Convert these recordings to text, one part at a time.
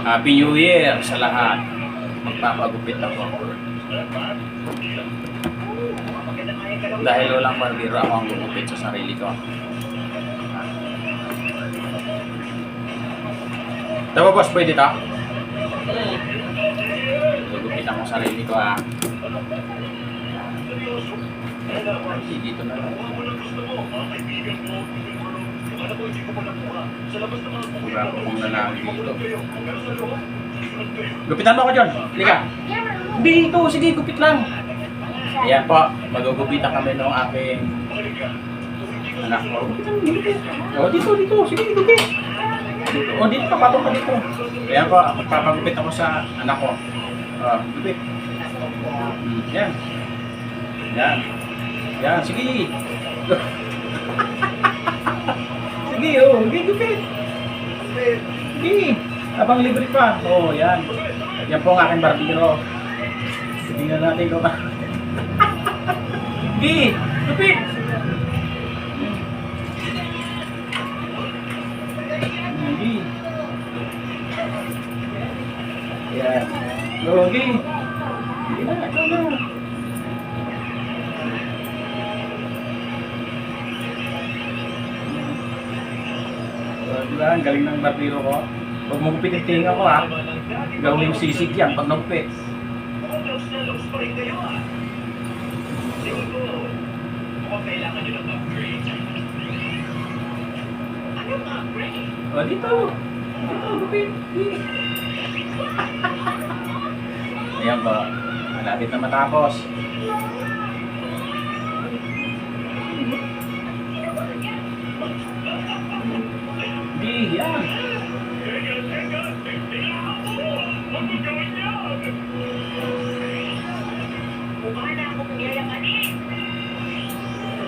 Happy New Year sa lahat. Magpapagupit ako. Dahil walang barbero, ako ang gugupit sa sarili ko. Diba boss, pwede ito? Gugupit ako sa sarili ko ah. Ay, dito na lang. Wala ko kung lalaki dito. Gupitan mo ako dyan. Liga. Dito, sige, gupit lang. Ayan po, magugupitan kami ng aking anak ko. O, dito, sige, gupit. O, dito ka, patong ka dito. Ayan po, magpapagupit ako sa anak ko. O, gupit. Yan. Yan. Yan, sige. Sige, oh, sige, gupit. Sige. Abang libre pa. Oh, yan. Yan po ang aking barbero. Tingnan natin kung sige, gupit. Sige. Yan. Sige. Sige na, ito na. Diba? Ang galing ng barbero ko. Huwag mo gupit yung tinga ko ha. Gawin yung sisig yan pag nagupit. O dito. Dito, gupit. Ayan po. Malapit na matapos. Yan.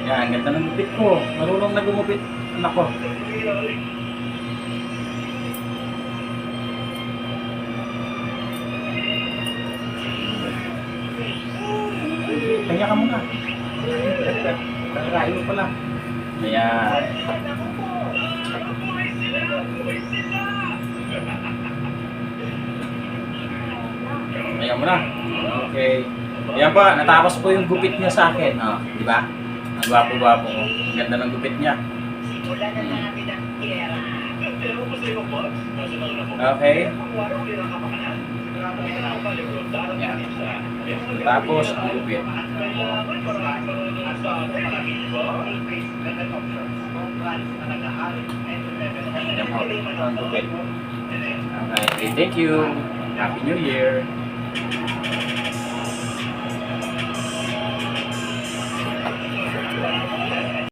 Yan, ganda ng gupit ko. Marunong na gumupit anak ko. Kanya ka muna. Kakain mo pala. Ayan. Ayan mo na. Okay. Ayan pa, natapos po yung gupit niya sa akin. Oh, di ba? Ang gwapo-gwapo ko. Ang ganda ng gupit niya. Okay. Ayan. Tapos ang gupit. Ayan po, ang gupit. Okay, thank you. Happy New Year.